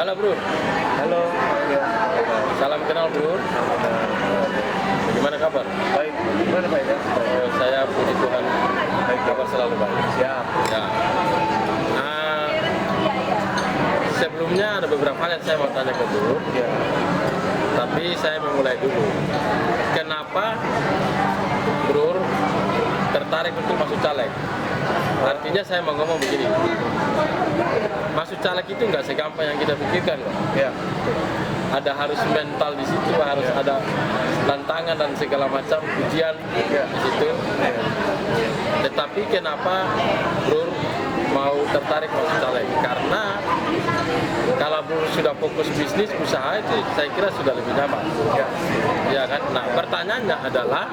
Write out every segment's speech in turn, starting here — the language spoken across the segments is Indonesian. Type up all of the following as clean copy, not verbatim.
Halo bro. Halo. Ya. Salam kenal bro. Gimana kabar? Baik. Gimana Pak ya? Saya puji Tuhan. Baik. Kabar selalu baik. Siap. Ya. Sebelumnya ada beberapa hal yang saya mau tanya ke bro. Ya. Tapi saya memulai dulu. Kenapa bro tertarik untuk masuk caleg? Artinya saya mau ngomong begini. Masuk caleg itu nggak segampang yang kita pikirkan loh. Ya. Ada harus mental di situ, harus ada tantangan dan segala macam ujian di situ. Tetapi kenapa bro mau tertarik masuk caleg? Karena kalau bro sudah fokus bisnis usaha itu saya kira sudah lebih nyaman. Ya kan? Nah pertanyaannya adalah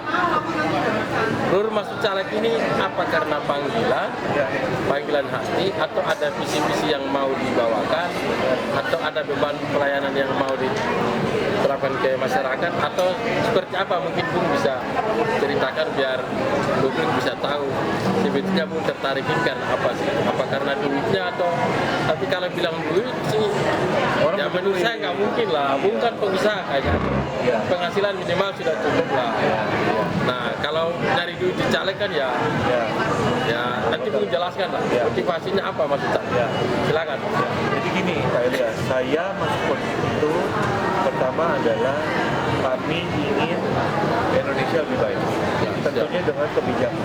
bro masuk caleg ini apa karena panggilan hati, atau ada visi-visi yang mau dibawakan, atau ada beban pelayanan yang mau diterapkan ke masyarakat, atau seperti apa? Mungkin Bung bisa ceritakan biar Bung bisa tahu sebetulnya Bung tertarik ini karena apa sih? Apa karena duitnya, atau tapi kalau bilang duit sih ya menurut saya nggak mungkin lah. Bung kan pengusaha kayaknya, penghasilan minimal sudah cukup lah. Nah kalau dari duit di caleg kan ya nanti Bung jelaskan lah motivasinya apa maksudnya. Silakan. Jadi gini Pak Elias, saya masuk politik itu pertama adalah kami ingin Indonesia lebih baik. Tentunya dengan kebijakan.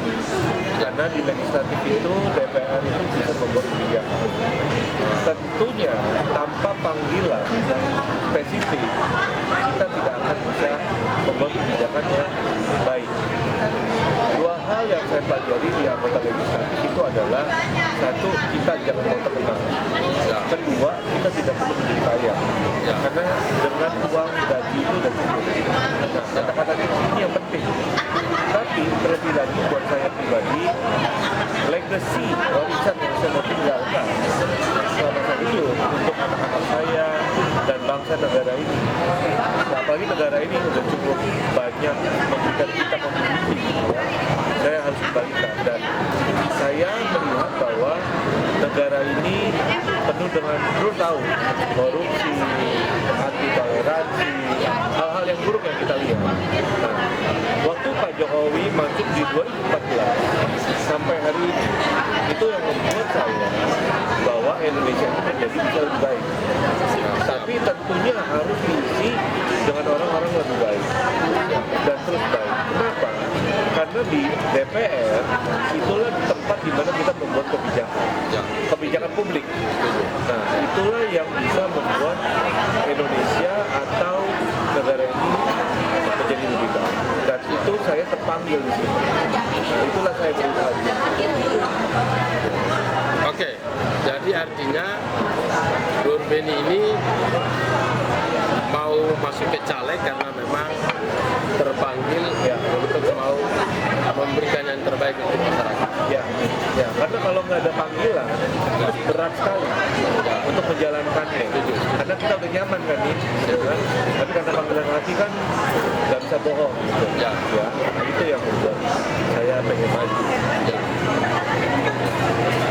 Karena di legislatif itu DPR itu bisa membuat kebijakan. Tentunya tanpa panggilan yang spesifik kita tidak akan bisa membuat kebijakan yang baik. Dua hal yang saya pelajari di anggota legislatif itu adalah satu, kita jangan mau terkenal. Kedua, kita tidak perlu menjadi kaya. Karena dengan uang gaji itu sudah cukup. Nah, kata-kata ini yang penting. Tapi terlebih lagi buat saya pribadi, legacy warisan yang saya mau tinggalkan selama saya hidup untuk anak-anak saya dan bangsa negara ini. Nah, apalagi negara ini sudah cukup banyak memberikan kita pemimpin. Saya harus kembalikan, dan saya melihat bahwa negara ini penuh dengan tahu korupsi, anti toleransi, hal-hal yang buruk yang kita lihat. Nah, waktu Pak Jokowi masuk di 2014 sampai hari ini, itu yang membuat saya bahwa Indonesia itu menjadi bisa lebih baik. Tapi tentunya harus diisi dengan orang-orang lebih baik dan terus baik. Kenapa? Karena di DPR itulah tempat di mana kita membuat kebijakan publik. Nah, itulah yang bisa membuat Indonesia atau negara ini menjadi lebih baik. Dan itu saya terpanggil di sini. Nah, itulah saya berusaha. Oke, jadi artinya Bro Beni ini mau masuk ke caleg karena memang terpanggil untuk mau memberikan yang terbaik untuk masyarakat. Ya, karena kalau nggak ada panggilan, berat sekali untuk menjalankannya. Karena kita udah nyaman kan nih, tapi karena panggilan hati kan nggak bisa bohong. Nah, itu yang membuat saya pengen maju.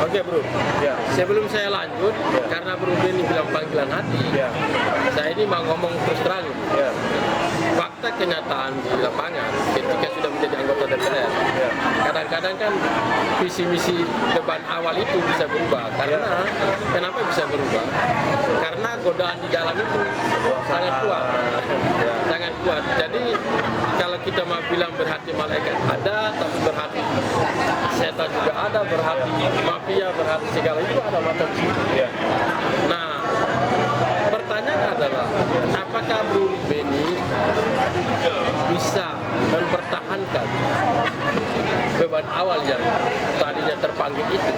Oke bro, sebelum saya lanjut, karena Bro Beni bilang panggilan hati, saya ini mau ngomong terus terang. Fakta kenyataan di lapangan ketika sudah menjadi anggota DPR, kadang-kadang kan visi misi debat awal itu bisa berubah. Karena kenapa bisa berubah? Karena godaan di dalam itu sangat kuat, sangat kuat. Jadi kalau kita mau bilang berhati malaikat ada, tapi berhati setan juga ada, berhati mafia, berhati segala itu ada macam itu. Nah, pertanyaan adalah apakah Bro Beni bisa mempertahankan beban awal yang tadinya terpanggil itu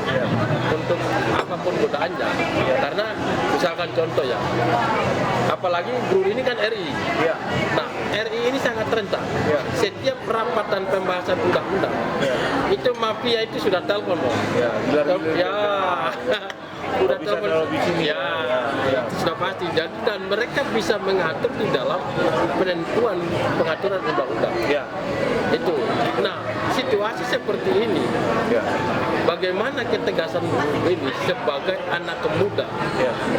untuk apapun godaannya? Karena misalkan contoh apalagi Bro ini kan RI. Nah, RI ini sangat rentan. Setiap rapatan pembahasan undang-undang itu mafia itu sudah telepon loh. Udah telepon sudah pasti. Dan mereka bisa mengatur di dalam penentuan pengaturan undang-undang. Itu. Nah, situasi seperti ini, bagaimana ketegasan ini sebagai anak muda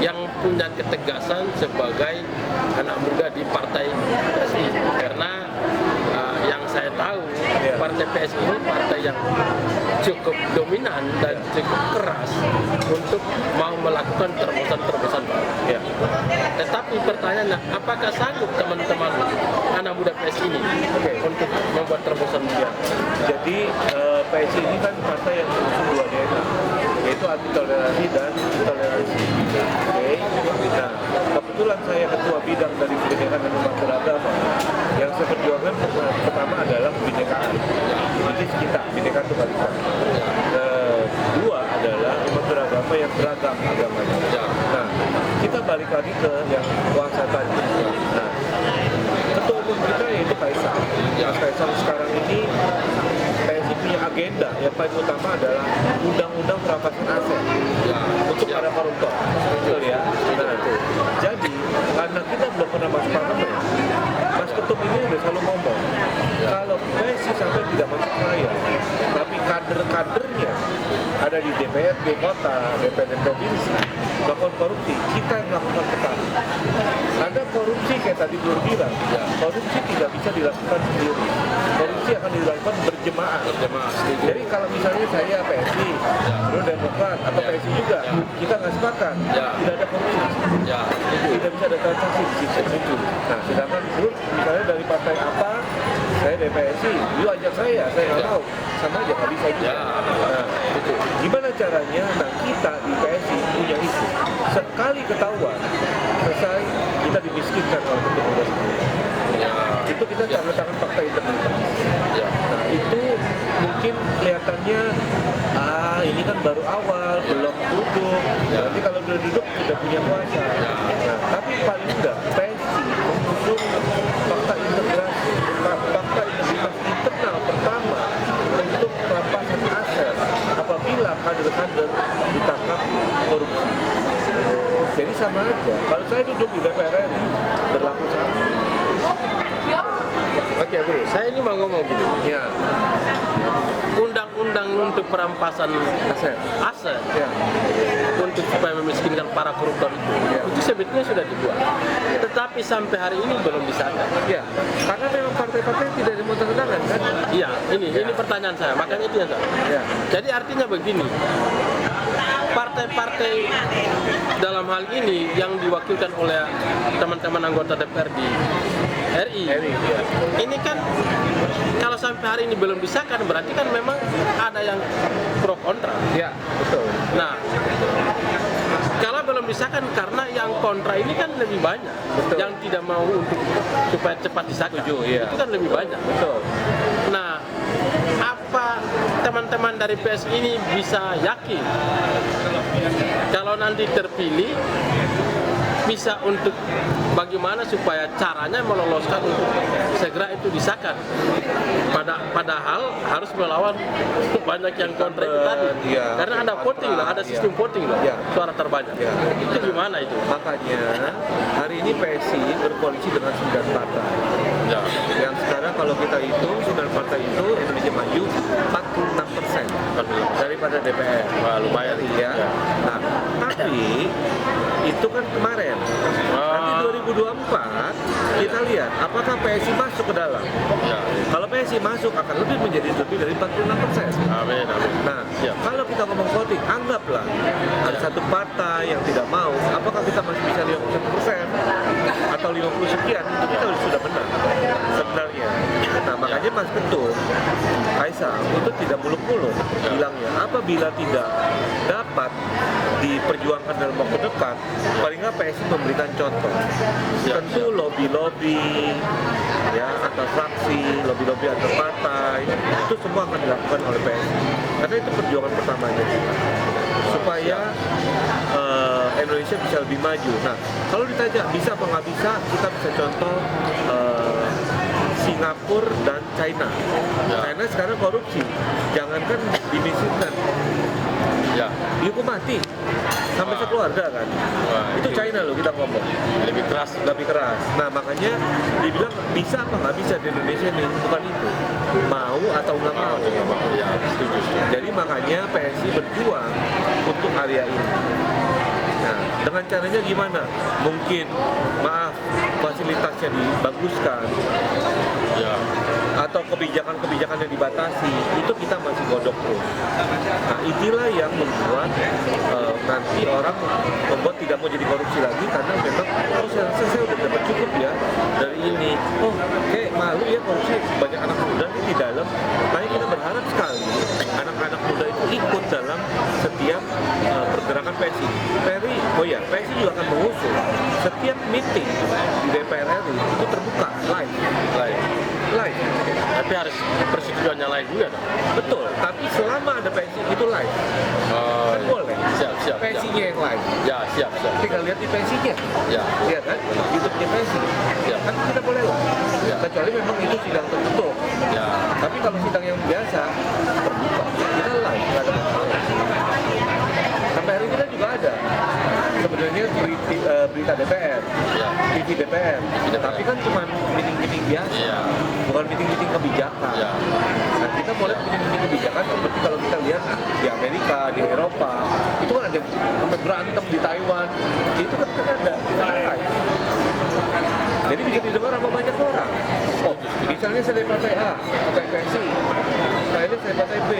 yang punya ketegasan sebagai anak muda di partai PSI, karena yang saya tahu partai PSI ini partai yang cukup dominan dan cukup keras untuk mau melakukan terobosan-terobosan baru. Tetapi pertanyaannya, apakah sanggup teman-teman anak muda PSI ini untuk membuat terobosan baru? Jadi PSI ini kan partai yang mengusung dua DNA, yaitu anti toleransi dan toleransi. Oke. Nah, kebetulan saya ketua bidang dari pendidikan dan umat beragama. Yang saya perjuangkan pertama adalah kebinekaan. Ini kita, bineka tunggal ika. Kedua adalah umat beragama yang beragam agamanya. Nah, kita balik lagi ke yang kuasa tadi. Nah, ketua umum kita yaitu Kaisang. Mas Kaisang sekarang ini PSI punya agenda yang paling utama adalah undang-undang perampasan aset untuk para koruptor. Betul ya. Nah, jadi karena kita belum pernah masuk parlemen, Mas Ketum ini udah selalu ngomong kalau PSI sampai tidak masuk senayan, tapi kader-kadernya ada di DPRD kota, DPRD provinsi melakukan korupsi, kita yang melakukan tekanan. Ada korupsi kayak tadi Nur bilang, korupsi tidak bisa dilakukan sendiri. Korupsi akan dilakukan berjemaah. Jadi kalau misalnya saya PSI, Nur Demokrat atau PSI juga, kita nggak sepakat, tidak ada korupsi. Tidak bisa ada transaksi di situ. Nah, sedangkan Nur misalnya dari partai apa, saya dari PSI, you ajak saya nggak mau, sama aja nggak bisa juga. Nah, gimana caranya? Nah, kita di PSI punya itu. Sekali ketahuan, selesai, kita dimiskinkan kalau bentuk udah itu kita tangan fakta integritas. Nah, itu mungkin kelihatannya ini kan baru awal, belum duduk. Nanti kalau udah duduk sudah punya kuasa. Nah, tapi paling enggak PSI mengusung fakta integritas internal pertama untuk perampasan aset apabila kader-kader ditangkap korupsi. Jadi sama aja. Kalau saya duduk di DPR RI berlaku sama. Oke, Bro. Saya ini mau ngomong gini. Ya. Undang-undang untuk perampasan aset untuk supaya memiskinkan para koruptor itu sebetulnya sudah dibuat. Tetapi sampai hari ini belum disahkan. Ya, karena memang partai-partai tidak dimutarkan kan? Iya, ini pertanyaan saya. Makanya itu yang saya. Jadi artinya begini. Partai-partai dalam hal ini yang diwakilkan oleh teman-teman anggota DPR di RI, ini kan kalau sampai hari ini belum disahkan berarti kan memang ada yang pro kontra. Ya, betul. Nah, kalau belum disahkan karena yang kontra ini kan lebih banyak, yang tidak mau untuk supaya cepat disahkan. Itu kan lebih banyak. Betul. Nah, apa teman-teman dari PS ini bisa yakin kalau nanti terpilih bisa untuk bagaimana supaya caranya meloloskan untuk segera itu disahkan, padahal harus melawan banyak yang kontra itu tadi, karena ada voting lah, ada sistem voting lah, suara terbanyak. Itu gimana itu? Makanya hari ini PSI berkoalisi dengan 9 partai. Yang sekarang kalau kita hitung 9 partai itu Indonesia Maju 46% daripada DPR. Wah, lumayan ya. Nah, tapi itu kan kemarin. Nanti 2024 kita lihat apakah PSI masuk ke dalam. Kalau PSI masuk akan menjadi lebih dari 46%. Amin. Nah, kalau kita ngomong voting, anggaplah ada satu partai yang tidak mau, apakah kita masih bisa 51% atau 50 sekian? Itu kita sudah menang sebenarnya. Nah, makanya Mas Ketum Kaisang itu tidak muluk-muluk bilangnya, apabila tidak dapat diperjuangkan dalam waktu dekat, paling nggak PSI memberikan contoh. Tentu lobby-lobby ya antar fraksi, lobby-lobby antar partai, itu semua akan dilakukan oleh PSI. Karena itu perjuangan pertamanya kita, supaya Indonesia bisa lebih maju. Nah, kalau ditanya bisa apa nggak bisa, kita bisa contoh Singapura dan China. China sekarang korupsi, jangankan dimiskinkan, Ya. dihukum mati sampai sekeluarga kan. Wah, Itu China loh kita ngomong. lebih keras. Lebih keras. Nah makanya dibilang bisa apa nggak bisa di Indonesia nih, bukan itu. Mau atau nggak mau. Ya, setuju. Jadi makanya PSI berjuang untuk area ini. Nah, dengan caranya gimana? Mungkin, maaf, fasilitasnya dibaguskan, Ya. atau kebijakan-kebijakan yang dibatasi, itu kita masih godok terus. Nah, inilah yang membuat nanti orang membuat tidak mau jadi korupsi lagi, karena memang, oh saya rasa saya udah dapat cukup ya dari ini. Oh, kayak malu ya korupsi, banyak anak muda nih di dalam. Makanya kita berharap sekali anak-anak muda itu ikut dalam setiap pergerakan PSI. PSI juga akan mengusung setiap meeting di DPR RI itu terbuka, live. Tapi harus persetujuannya lain juga dong. Betul, tapi selama ada PSI itu live. Oh, Kan boleh. Siap. PSI-nya yang live. Ya, siap. Tinggal lihat di PSI-nya. Ya. Lihat kan, YouTube-nya PSI. Ya. Kan kita boleh live. Ya. Kecuali memang itu sidang tertutup. Ya. Tapi kalau sidang yang biasa, terbuka. Kita live, nggak ada masalah. Sampai hari ini kan juga ada. Sebenarnya berita DPR, Ya. TV DPR. Tapi kan cuma meeting-meeting biasa. Iya. Bukan meeting-meeting kebijakan. Ya. Nah, kita mulai meeting-meeting kebijakan seperti kalau kita lihat di Amerika, di Eropa, itu kan ada sampai berantem di Taiwan, itu kan ada, kita live. Jadi bisa didengar sama banyak orang. Oh, misalnya saya dari partai A, partai PSI, saya dari partai B,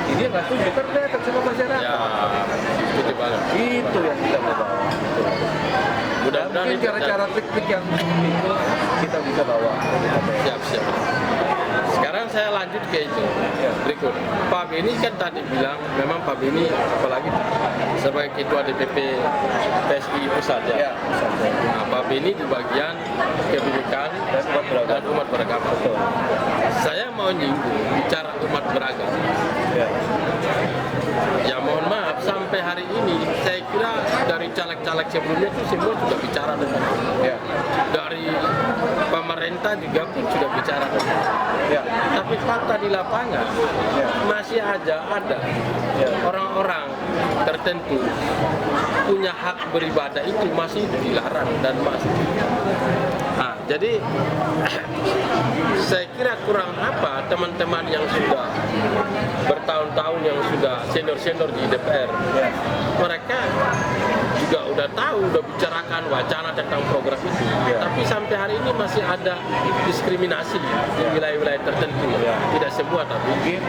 ini nggak setuju, kan kelihatan sama masyarakat. Ya. Setuju banget. Itu yang kita mau bawa. Mudah-mudahan Mungkin itu- cara-cara trik-trik yang itu kita bisa bawa. Siap. Sekarang saya lanjut ke itu. Ya. Berikut. Pak Beni kan tadi bilang, memang Pak Beni apalagi sebagai ketua DPP PSI pusat ya. Ya, Nah, Pak Beni di bagian kebinekaan dan umat beragama. dan umat beragama. Betul. Saya mau nyinggung bicara umat beragama. Ya. Ya mohon maaf, sampai hari ini saya kira dari caleg-caleg sebelumnya itu semua sudah bicara tentang itu. Ya. Dari pemerintah juga pun sudah bicara tentang itu. Ya. Tapi fakta di lapangan Ya. masih aja ada Ya. orang-orang tertentu punya hak beribadah itu masih dilarang dan masih. Nah, jadi saya kira kurang apa teman-teman yang sudah bertahun-tahun yang sudah senior-senior di DPR, Ya. mereka juga udah tahu, udah bicarakan wacana tentang program itu, Ya. tapi sampai hari ini masih ada diskriminasi di wilayah-wilayah tertentu, Ya. tidak semua tapi. Mungkin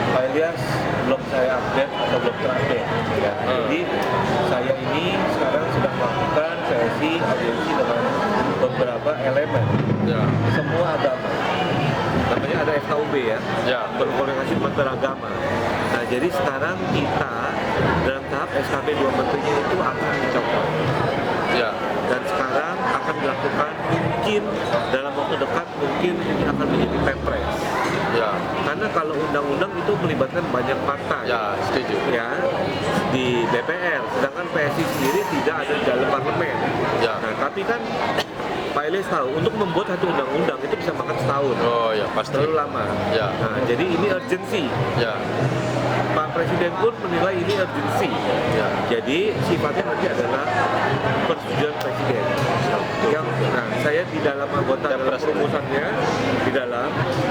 Pak Ilyas belum saya update atau belum terupdate ya. Jadi saya ini sekarang sedang melakukan sesi audiensi dengan beberapa elemen Ya. semua agama. Namanya ada FKUB ya, Ya. berkoordinasi umat beragama. Nah jadi sekarang kita dalam tahap SKB 2 menterinya itu akan dicopot. Ya. Dan sekarang akan dilakukan mungkin dalam waktu dekat mungkin ini akan menjadi Perpres. Ya. Karena kalau undang-undang itu melibatkan banyak partai Ya, setuju. ya di DPR, sedangkan PSI sendiri tidak ada di dalam parlemen. Ya. Nah, tapi kan Pak Ilyas tahu untuk membuat satu undang-undang itu bisa makan setahun. Oh ya, pasti. Terlalu lama. Ya. Nah, jadi ini urgensi. Ya. Pak Presiden pun menilai ini urgensi. Ya. Jadi sifatnya nanti adalah persetujuan Presiden. Yang, nah, saya di dalam anggota dalam perumusannya di dalam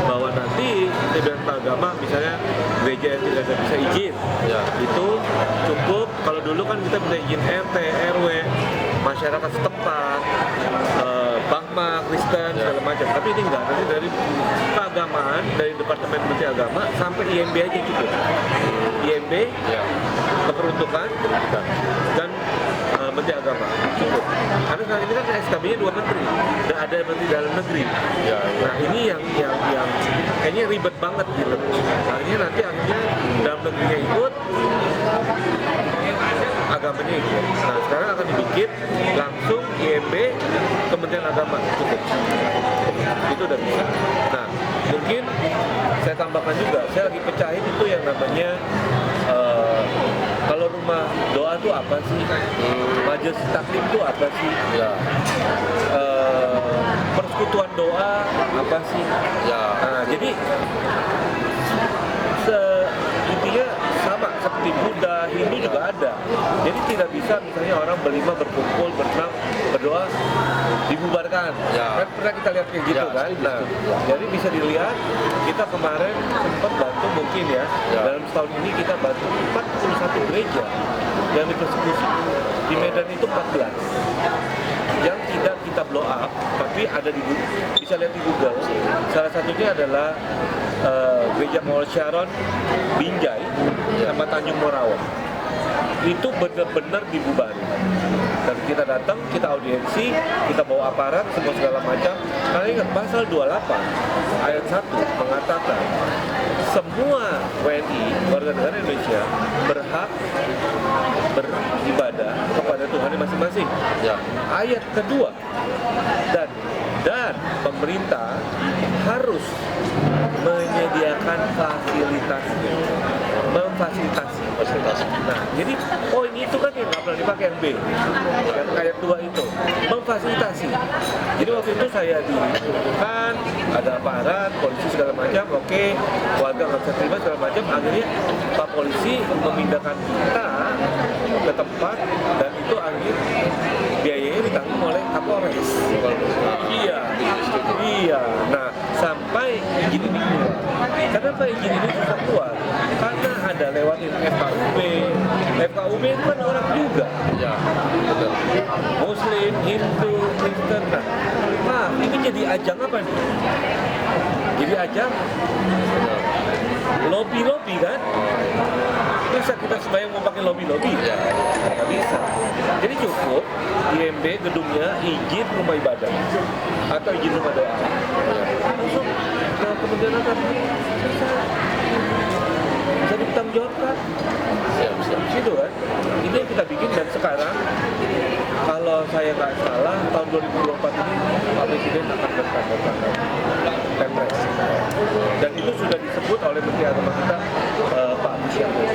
bahwa nanti Kementerian Agama misalnya gereja yang tidak ada bisa izin, Ya. itu cukup. Kalau dulu kan kita bisa izin RT, RW, masyarakat setempat, Bahma, Kristen, segala macam. Tapi ini enggak, nanti dari keagamaan, dari Departemen Menteri Agama sampai IMB aja cukup. IMB, Ya. keperuntukan, dan Menteri Agama cukup. Karena saat ini kan SKB-nya 2 menteri, dan ada Menteri Dalam Negeri. Ya. Nah ini yang kayaknya ribet banget gitu. Akhirnya dalam negerinya ikut, agamanya ikut. Nah sekarang akan dibikin langsung IMB Kementerian Agama cukup. Itu udah bisa. Nah mungkin saya tambahkan juga, saya lagi pecahin itu yang namanya kalau rumah doa itu apa sih? Majelis taklim itu apa sih? Ya. Persekutuan doa apa sih? Ya. Nah, jadi intinya sama seperti Buddha, Hindu juga ada. Jadi tidak bisa misalnya orang berlima berkumpul, berenam, berdoa, dibubarkan. Kan pernah kita lihat kayak gitu kan. Nah, jadi bisa dilihat kita kemarin sempat bantu mungkin dalam setahun ini kita bantu 41 gereja yang dipersekusi. Di Medan itu 14 yang tidak kita blow up, tapi ada di bisa lihat di Google. Salah satunya adalah gereja Mawar Sharon Binjai sama Tanjung Morawang. Itu benar-benar dibubarin. Dan kita datang, kita audiensi, kita bawa aparat, semua segala macam. Karena ingat pasal 28 ayat 1 mengatakan semua WNI warga negara Indonesia berhak beribadah kepada Tuhan masing-masing. Ayat kedua, dan pemerintah harus menyediakan memfasilitasi. Nah, jadi poin itu kan yang nggak pernah dipakai yang B, yang ayat 2 itu memfasilitasi. Jadi waktu itu saya dibutuhkan, ada aparat, polisi segala macam, oke, warga nggak bisa terima segala macam. Akhirnya Pak Polisi memindahkan kita ke tempat dan itu akhirnya biayanya ditanggung oleh Kapolres. Iya. Nah, sampai izin ini keluar. Kenapa izin ini bisa keluar? Karena ada lewatin FKUB. FKUB itu kan orang juga. Muslim, Hindu, Kristen. Nah, ini jadi ajang apa nih? Jadi ajang lobby kan? Bisa kita sembahyang mau pakai lobby? Nggak bisa. Jadi cukup IMB gedungnya izin rumah ibadah atau izin rumah doa. Langsung ke Kementerian Agama. Bisa dipertanggungjawabkan. Gitu kan? Ini yang kita bikin dan sekarang kalau saya nggak salah tahun 2024 ini Pak Presiden akan bertanda-tanda Perpres. Dan itu sudah disebut oleh Menteri Agama kita Pak Musyafir.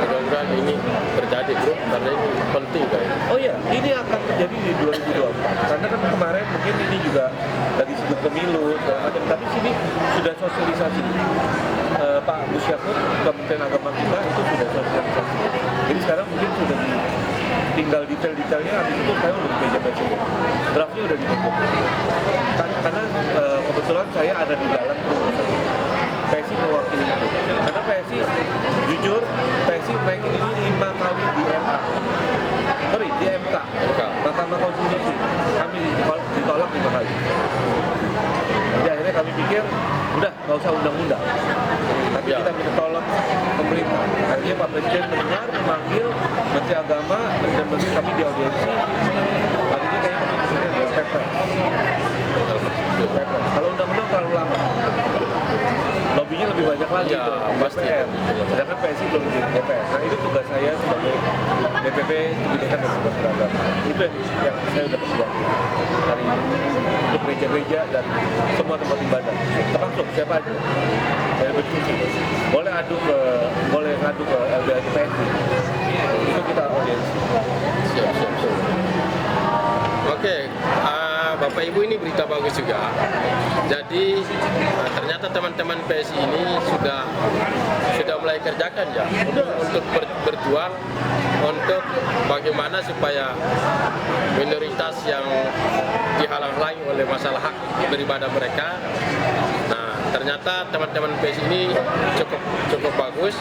Mudah-mudahan ini terjadi bro, karena ini penting kan. Oh iya, ini akan terjadi di 2024. Karena kan kemarin mungkin ini juga lagi sibuk pemilu segala macam, tapi sini sudah sosialisasi. Pak Musyafir, Kementerian Agama kita itu sudah sosialisasi. Jadi sekarang mungkin sudah tinggal detail-detailnya, habis itu saya udah di meja presiden. Draftnya udah dibentuk. Karena kebetulan saya ada di dalam PSI mewakili itu. Karena PSI, jujur, PSI naik ini 5 kali di MK. Di MK. Mahkamah Konstitusi. Kami ditolak 5 kali. Jadi akhirnya kami pikir, udah nggak usah undang-undang. Tapi kita minta tolong pemerintah. Akhirnya Pak Presiden mendengar, memanggil Menteri Agama dan Menteri kami di audiensi. Akhirnya kayaknya kami ada Perpres. Kalau undang-undang terlalu lama. Lobbynya lebih banyak lagi tuh, DPR. Sedangkan PSI belum di DPR. Nah itu tugas saya sebagai DPP Pendidikan dan Sebuah Beragama. Itu yang saya udah perjuangkan hari ini untuk gereja-gereja dan semua tempat ibadah. Termasuk siapa aja. Saya berdiskusi. Boleh ngadu ke LBH PSI. Itu kita audiensi. Siap. Oke, Bapak Ibu, ini berita bagus juga. Jadi ternyata teman-teman PSI ini sudah mulai kerjakan ya untuk berjuang untuk bagaimana supaya minoritas yang dihalang-halangi oleh masalah hak beribadah mereka. Nah, ternyata teman-teman PSI ini cukup bagus.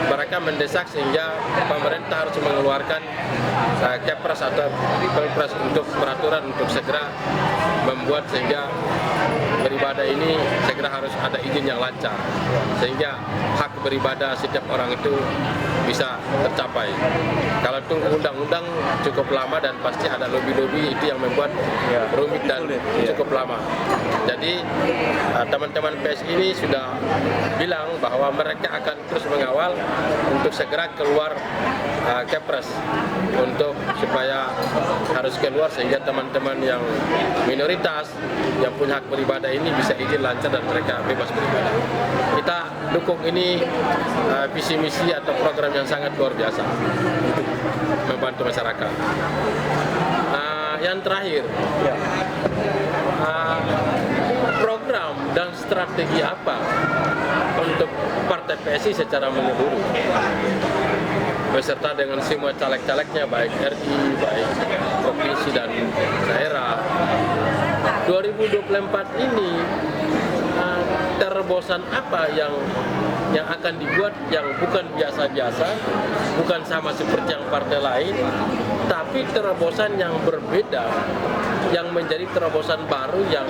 Mereka mendesak sehingga pemerintah harus mengeluarkan Kepres atau Perpres untuk peraturan untuk segera membuat sehingga beribadah ini segera harus ada izin yang lancar sehingga hak beribadah setiap orang itu bisa tercapai. Kalau tunggu undang-undang cukup lama dan pasti ada lobby-lobby itu yang membuat rumit dan cukup lama. Jadi teman-teman PSI ini sudah bilang bahwa mereka akan terus mengawal untuk segera keluar Kepres untuk supaya harus keluar sehingga teman-teman yang minoritas yang punya hak beribadah ini bisa izin lancar dan mereka bebas beribadah. Kita dukung ini visi misi atau program yang sangat luar biasa untuk membantu masyarakat. Yang terakhir, program dan strategi apa untuk Partai PSI secara menyeluruh beserta dengan semua caleg-calegnya, baik RI, baik provinsi dan daerah. 2024 ini terobosan apa yang akan dibuat yang bukan biasa-biasa, bukan sama seperti yang partai lain, tapi terobosan yang berbeda, yang menjadi terobosan baru yang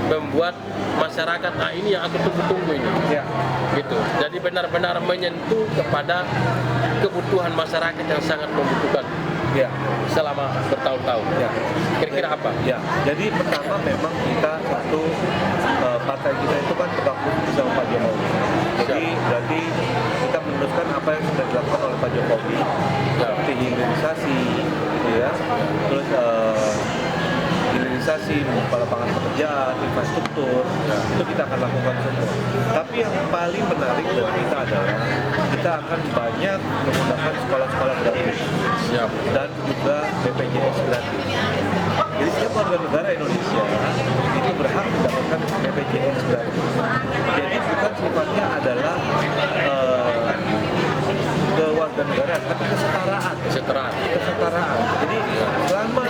membuat masyarakat, ini yang aku tunggu-tunggu ini. Ya. Gitu. Jadi benar-benar menyentuh kepada kebutuhan masyarakat yang sangat membutuhkan. Ya. Selama bertahun-tahun. Ya. Kira-kira apa? Ya. Jadi pertama memang kita satu partai kita itu kan tegak lurus bersama Pak Jokowi. Jadi berarti kita meneruskan apa yang sudah dilakukan oleh Pak Jokowi, seperti hilirisasi, ya, terus hilirisasi, membuka lapangan pekerjaan, infrastruktur, itu kita akan lakukan semua. Tapi yang paling menarik bagi kita adalah kita akan banyak menggunakan sekolah-sekolah gratis dan juga BPJS gratis. Jadi setiap warga negara Indonesia itu berhak mendapatkan BPJS gratis. Jadi bukan sifatnya adalah kewarganegaraan, tapi kesetaraan. Kesetaraan. Jadi selama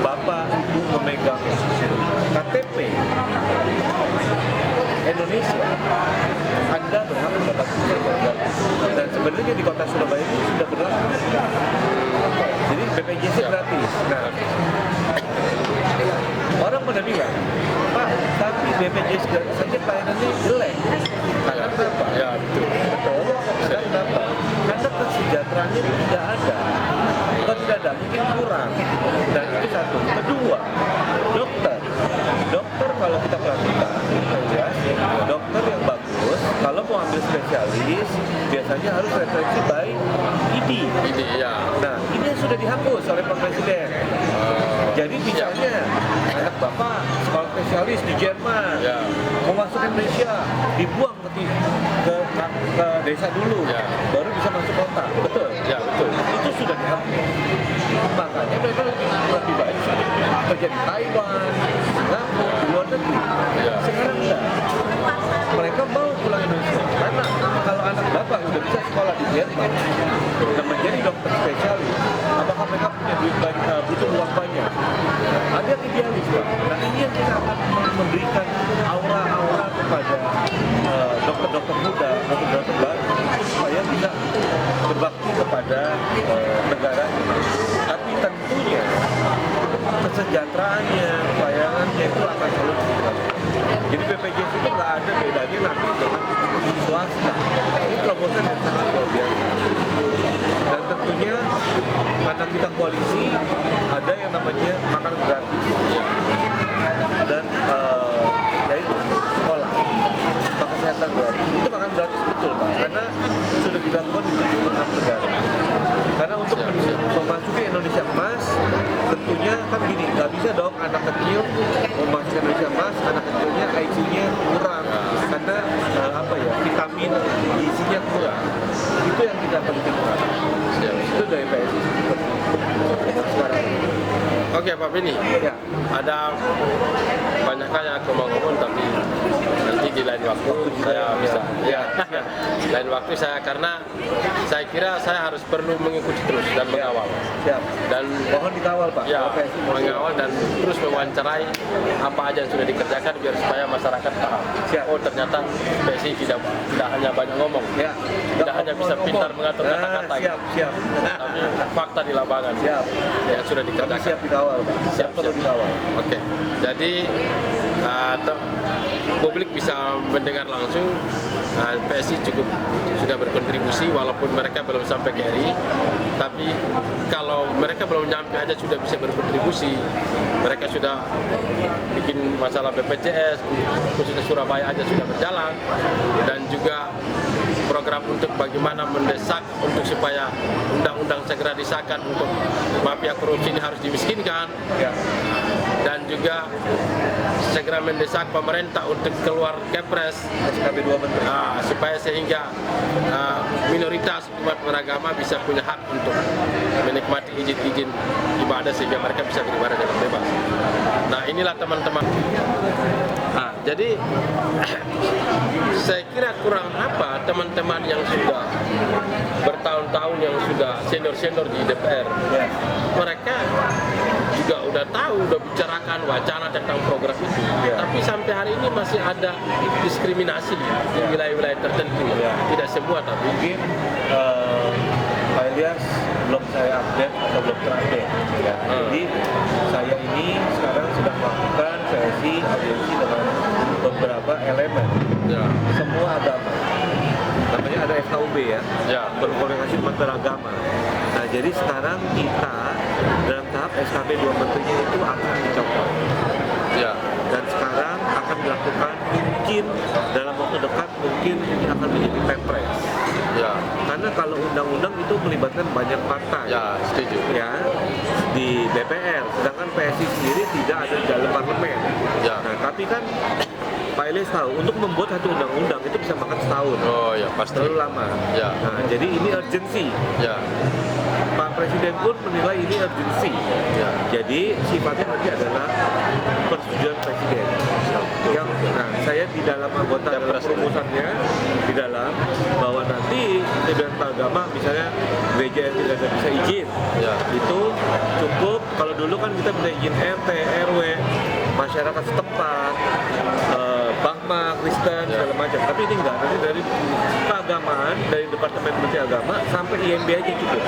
Bapak Ibu memegang KTP Indonesia, Anda berhak mendapatkan gratis. Dan sebenarnya di kota Surabaya itu sudah berlaku. Jadi BPJS gratis. Nah, orang pada bilang, Pak, tapi BPJS gratis saja pelayanannya jelek. Karena apa? Ya, betul. Betul. Karena apa? Karena kesejahteraannya tidak ada. Kalau tidak ada, mungkin kurang. Dan itu satu. Kedua, dokter kalau kita perhatikan, ya, dokter yang bagus, kalau mau ambil spesialis, biasanya harus referensi by ID. Ya. Nah, ini sudah dihapus oleh Pak Presiden. Jadi misalnya anak Bapak sekolah spesialis di Jerman, mau masuk Indonesia, dibuang ke desa dulu, baru bisa masuk kota. Betul? Ya, betul. Itu sudah dihapus. Makanya mereka lebih baik kerja di Taiwan, Singapura, di luar negeri. Sekarang enggak. Mereka mau pulang Indonesia. Karena kalau anak Bapak udah bisa sekolah di Jerman dan menjadi dokter spesialis, apakah mereka punya duit banyak, butuh uang banyak? Ada yang idealis, Pak. Nah, ini yang kita akan memberikan aura-aura kepada dokter-dokter muda, dokter-dokter baru, supaya bisa berbakti kepada negara. Tapi tentunya kesejahteraannya, pelayanannya itu akan selalu dilakukan. Jadi BPJS itu nggak ada bedanya nanti dengan swasta. Ini terobosan yang sangat luar biasa. Dan tentunya karena kita koalisi, ada yang namanya makan gratis. Dan yaitu sekolah, kesehatan gratis. Itu makan gratis betul, Pak. Karena sudah dilakukan di 76 negara. Karena untuk memasuki Indonesia Emas, tentunya kan gini, nggak bisa dong anak kecil memasuki Indonesia Emas, anak kecilnya IQ-nya kurang karena vitamin gizinya kurang. Itu yang kita pentingkan. Itu dari PSI sekarang. Oke, Pak Beni. Ya. Ada banyak hal yang aku mau ngomong, tapi nanti di lain waktu saya bisa. Ya. Lain waktu karena saya kira saya harus perlu mengikuti terus dan mengawal. Siap. Dan mohon dikawal, Pak. Ya, mengawal dan terus mewawancarai apa aja yang sudah dikerjakan biar supaya masyarakat paham. Siap. Oh, ternyata PSI tidak hanya banyak ngomong. Ya. Tidak hanya bisa pintar mengatur kata-kata. Siap. Tapi fakta di lapangan. Siap. Yang sudah dikerjakan. Siap dikawal, Pak. Siap perlu dikawal. Oke. Jadi publik bisa mendengar langsung PSI cukup sudah berkontribusi walaupun mereka belum sampai ke RI, tapi kalau mereka belum nyampe aja sudah bisa berkontribusi. Mereka sudah bikin masalah BPJS khususnya Surabaya aja sudah berjalan, dan juga program untuk bagaimana mendesak untuk supaya undang-undang segera disahkan untuk mafia korupsi ini harus dimiskinkan, dan juga segera segera mendesak pemerintah untuk keluar Kepres SKB 2 Menteri. supaya sehingga minoritas umat beragama bisa punya hak untuk menikmati izin-izin ibadah sehingga mereka bisa beribadah dengan bebas. Nah, inilah teman-teman. Jadi saya kira kurang apa teman-teman yang sudah bertahun-tahun, yang sudah senior-senior di DPR, mereka juga udah tahu, udah bicarakan wacana tentang program itu, tapi sampai hari ini masih ada diskriminasi di wilayah-wilayah tertentu. Tidak semua, tapi Mungkin Pak Ilyas belum saya update atau belum terupdate. Jadi saya ini sekarang sedang melakukan sesi audiensi dengan beberapa elemen, semua agama. Namanya ada FKUB ya, berkoordinasi umat beragama. Nah, jadi sekarang kita dalam tahap SKB 2 Menterinya itu akan dicopot. Dan sekarang akan dilakukan mungkin dalam waktu dekat, mungkin ini akan menjadi Perpres. Karena kalau undang-undang itu melibatkan banyak partai. Setuju. Di DPR, sedangkan PSI sendiri tidak ada di dalam parlemen. Nah, tapi kan Pak Ilyas tahu, untuk membuat satu undang-undang itu bisa makan setahun. Pasti. Terlalu lama. Nah, jadi ini urgensi. Pak Presiden pun menilai ini urgensi. Jadi sifatnya nanti adalah persetujuan Presiden. Nah, saya di dalam anggota dalam perumusannya di dalam bahwa nanti Kementerian Agama misalnya gereja yang tidak bisa izin, itu cukup. Kalau dulu kan kita bisa izin RT, RW, masyarakat setempat, Bahma, Kristen, segala macam. Tapi ini enggak, nanti dari keagamaan, dari Departemen Menteri Agama sampai IMB aja cukup.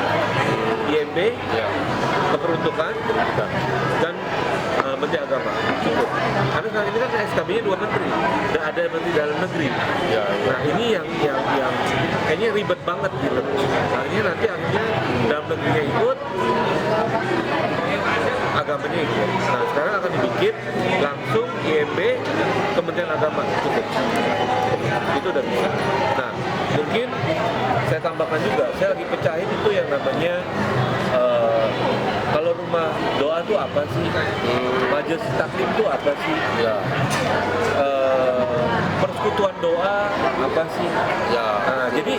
IMB, keperuntukan, dan Menteri Agama cukup. Karena saat ini kan SKB-nya 2 menteri, dan ada Menteri Dalam Negeri. Nah, ini yang kayaknya ribet banget gitu. Artinya nanti dalam negerinya ikut, agamanya ikut. Nah, sekarang akan dibikin langsung IMB, Kementerian Agama cukup. Itu udah bisa. Nah, mungkin saya tambahkan juga, saya lagi pecahin itu yang namanya kalau rumah doa itu apa sih? Majelis taklim itu apa sih? Persekutuan doa apa sih? Nah, jadi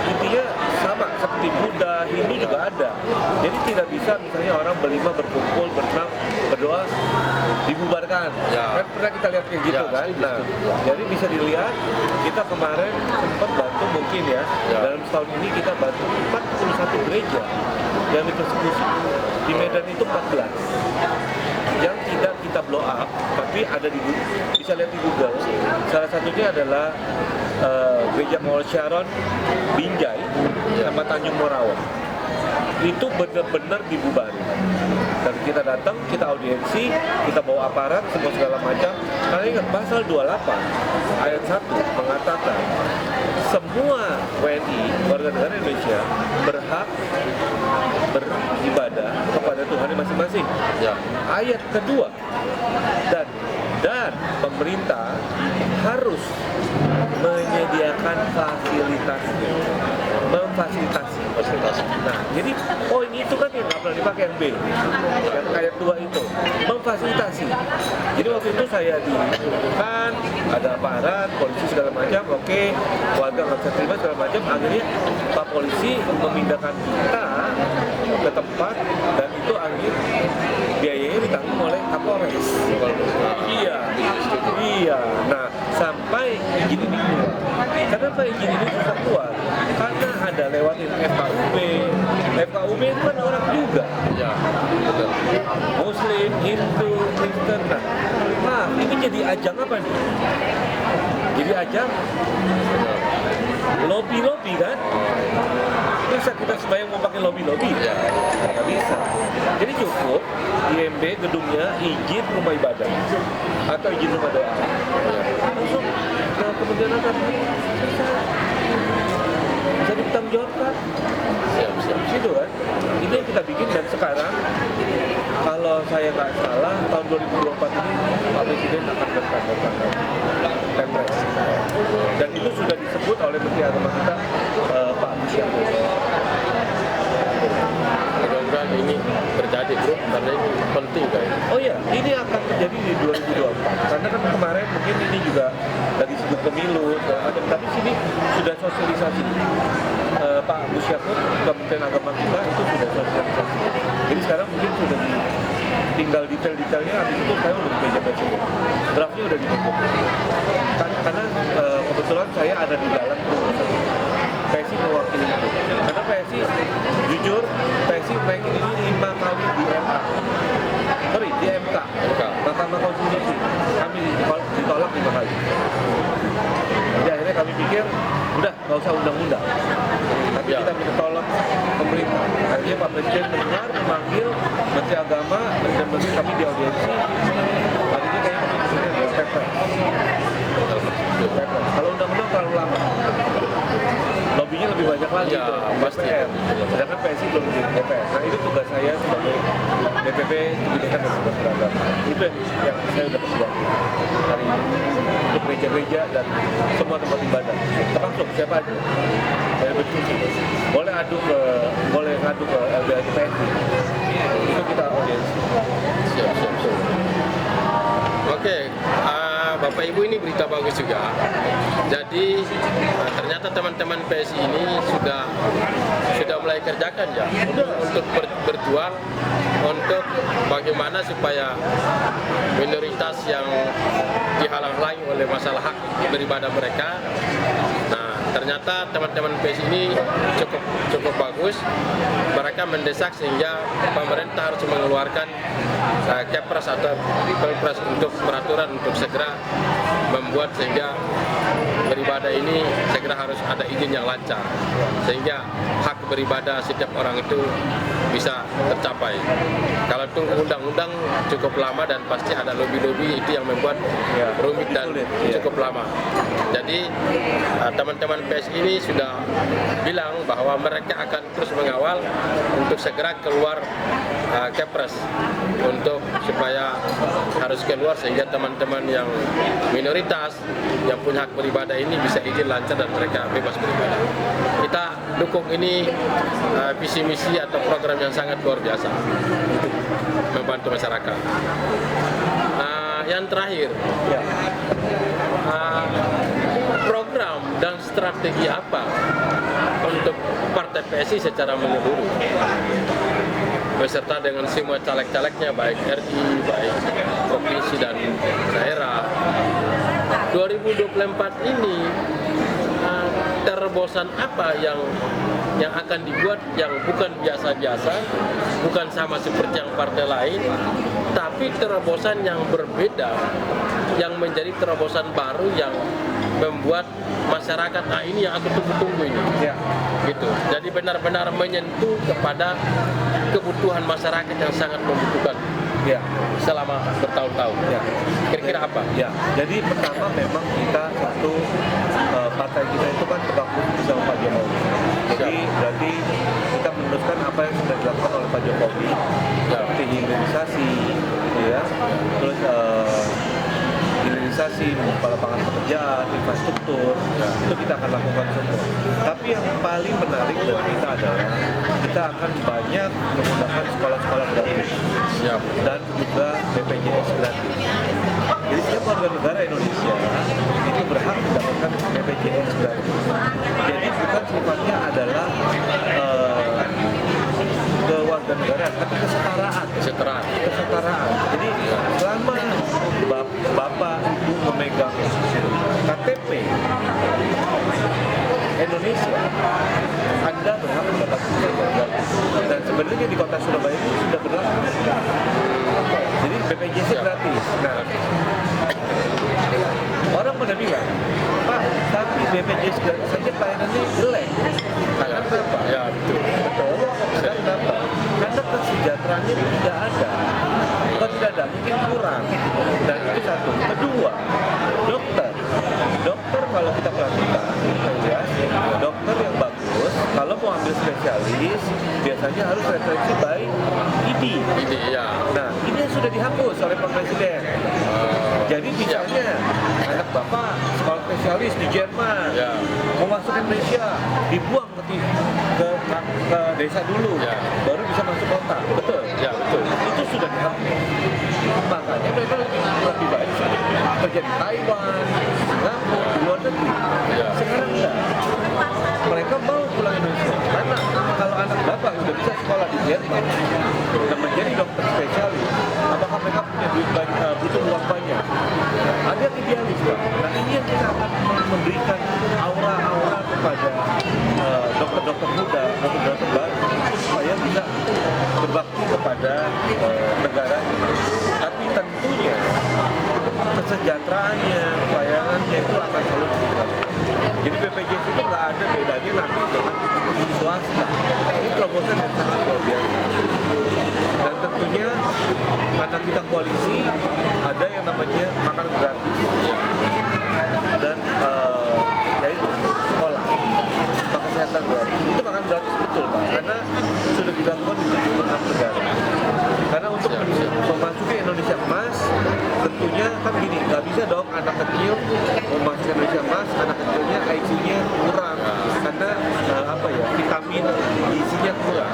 intinya sama seperti Buddha, Hindu juga ada. Jadi tidak bisa misalnya orang berlima berkumpul berenam berdoa dibubarkan. Kan pernah kita lihat kayak gitu kan. Nah, jadi bisa dilihat kita kemarin sempat bantu mungkin dalam setahun ini kita bantu 41 gereja yang dipersekusi. Di Medan itu 14 yang tidak kita blow up, tapi ada di bisa lihat di Google. Salah satunya adalah Gereja Mawal Sharon Binjai sama Tanjung Morawang. Itu benar-benar dibubarin. Dan kita datang, kita audiensi, kita bawa aparat, semua segala macam. Karena ingat pasal 28 ayat 1 mengatakan semua WNI, warga negara Indonesia, berhak beribadah kepada Tuhan masing-masing. Ayat kedua, dan pemerintah harus menyediakan memfasilitasi. Nah, jadi poin itu kan yang nggak pernah dipakai yang B, yang ayat 2 itu, memfasilitasi. Jadi waktu itu saya ditunjukkan, ada aparat, polisi segala macam, oke, warga nggak bisa terima segala macam, akhirnya Pak Polisi memindahkan kita ke tempat, dan itu akhirnya biayanya ditanggung oleh Kapolres. Iya. Nah, sampai izin ini keluar. Kenapa izin ini bisa keluar? Karena ada lewatin FKUB. FKUB itu kan orang juga. Muslim, Hindu, Kristen. Nah, ini jadi ajang apa nih? Jadi ajang lobby kan? Bisa kita sembahyang mau pakai lobby? Nggak bisa. Jadi cukup IMB gedungnya izin rumah ibadah atau izin rumah doa. Langsung ke Kementerian Agama. Bisa dipertanggungjawabkan. Situ kan? Ini yang kita bikin, dan sekarang kalau saya nggak salah tahun 2024 ini Pak Presiden akan bertanda Perpres. Dan itu sudah disebut oleh Menteri Agama kita, Pak Busyaku. Mudah-mudahan ini terjadi, bro, karena ini penting kan. Oh iya, ini akan terjadi di 2024. Karena kan kemarin mungkin ini juga lagi sibuk pemilu, segala macam. Tapi sini sudah sosialisasi. Pak Busyakut, Kementerian Agama kita itu sudah sosialisasi. Jadi sekarang mungkin sudah tinggal detail-detailnya, habis itu saya udah di meja presiden. Draftnya udah di meja presiden. Karena kebetulan saya ada di dalam PSI mewakili itu. Karena PSI, jujur, PSI ranking ini 5 kali di MA. Sorry, di MK. Mahkamah Konstitusi. Kami ditolak 5 kali. Jadi akhirnya kami pikir, udah nggak usah undang-undang. Tapi kita minta tolong pemerintah. Akhirnya Pak Presiden mendengar, memanggil Menteri Agama, dan Menteri kami di audiensi. Akhirnya kayaknya keputusannya adalah Perpres. Kalau undang-undang terlalu lama. Lobbynya lebih banyak lagi Ya, pasti. DPR. Sedangkan PSI belum di DPR. Nah itu tugas saya sebagai DPP Pendidikan dan Beragama. Itu yang saya sudah perjuangkan hari ini untuk gereja-gereja dan semua tempat ibadah. Termasuk siapa aja. Saya berdiskusi. Boleh ngadu ke LBH PSI. Itu kita audiensi. Siap. Oke, Bapak Ibu, ini berita bagus juga. Jadi ternyata teman-teman PSI ini sudah mulai kerjakan ya untuk berjuang untuk bagaimana supaya minoritas yang dihalang-halangi oleh masalah hak beribadah mereka. Nah, ternyata teman-teman PSI ini cukup bagus. Mereka mendesak sehingga pemerintah harus mengeluarkan Kepres atau Perpres untuk peraturan untuk segera membuat sehingga beribadah ini segera harus ada izin yang lancar sehingga hak beribadah setiap orang itu bisa tercapai. Kalau tunggu undang-undang cukup lama dan pasti ada lobby-lobby, itu yang membuat rumit dan cukup lama. Jadi teman-teman PSI ini sudah bilang bahwa mereka akan terus mengawal untuk segera keluar Kepres untuk supaya harus keluar sehingga teman-teman yang minoritas yang punya hak beribadah ini bisa izin lancar dan mereka bebas beribadah. Kita dukung ini visi misi atau program yang sangat luar biasa membantu masyarakat. Yang terakhir, program dan strategi apa untuk Partai PSI secara menyeluruh beserta dengan semua caleg-calegnya, baik RI, baik provinsi dan daerah. 2024 ini terobosan apa yang akan dibuat yang bukan biasa-biasa, bukan sama seperti yang partai lain, tapi terobosan yang berbeda, yang menjadi terobosan baru yang membuat masyarakat, ini yang aku tunggu-tunggu ini. Gitu. Jadi benar-benar menyentuh kepada kebutuhan masyarakat yang sangat membutuhkan selama bertahun-tahun. Kira-kira apa? Jadi pertama memang kita satu partai kita itu kan terbangun bersama Pak Jokowi. Jadi berarti kita meneruskan apa yang sudah dilakukan oleh Pak Jokowi, seperti hilirisasi, terus hilirisasi, membuka lapangan pekerjaan, infrastruktur, itu kita akan lakukan semua. Tapi yang paling menarik dari kita adalah kita akan banyak menggunakan sekolah-sekolah gratis dan juga BPJS gratis. Jadi setiap warga negara Indonesia itu berhak mendapatkan BPJS gratis. Jadi bukan sifatnya adalah kewarganegaraan, tapi kesetaraan. Jadi selama Bapak Ibu memegang KTP Indonesia, Anda berhak mendapatkan gratis. Dan sebenarnya di kota Surabaya itu sudah berlaku. Jadi BPJS gratis. Nah, orang pada bilang, Pak, tapi BPJS gratis saja pelayanannya jelek. Karena kenapa? Betul. Karena kenapa? Karena kesejahteraannya tidak ada. Kalau tidak ada, mungkin kurang. Dan itu satu. Kedua, dokter kalau kita perhatikan, dokter yang bagus, kalau mau ambil spesialis, biasanya harus referensi by ID. Nah, ini yang sudah dihapus oleh Pak Presiden. Jadi misalnya, anak Bapak sekolah spesialis di Jerman, mau masuk Indonesia, dibuang ke desa dulu, baru bisa masuk kota. Betul? Itu sudah dihapus. faktanya mereka lebih baik kerja di Taiwan, Singapura, di luar negeri. Sekarang enggak. Mereka mau pulang Indonesia karena kalau anak bapak udah bisa sekolah di Vietnam dan menjadi dokter spesialis, apakah mereka punya duit banyak, butuh uang banyak? Ada yang idealis, Pak. Nah ini yang kita akan memberikan aura-aura kepada dokter-dokter muda, dokter-dokter baru supaya bisa berbakti kepada negara ini. Tapi tentunya kesejahteraannya, pelayanannya itu akan selalu dilakukan. Jadi BPJS itu nggak ada bedanya nanti dengan swasta. Ini terobosan yang sangat luar biasa. Dan tentunya karena kita koalisi, ada yang namanya makan gratis dan yaitu sekolah, kesehatan gratis. Itu makan gratis betul, Pak, karena sudah dilakukan di 76 negara. Karena untuk memasuki Indonesia Emas, tentunya kan gini, nggak bisa dong anak kecil memasuki Indonesia Emas, anak kecilnya IQ-nya kurang karena vitamin isinya kurang.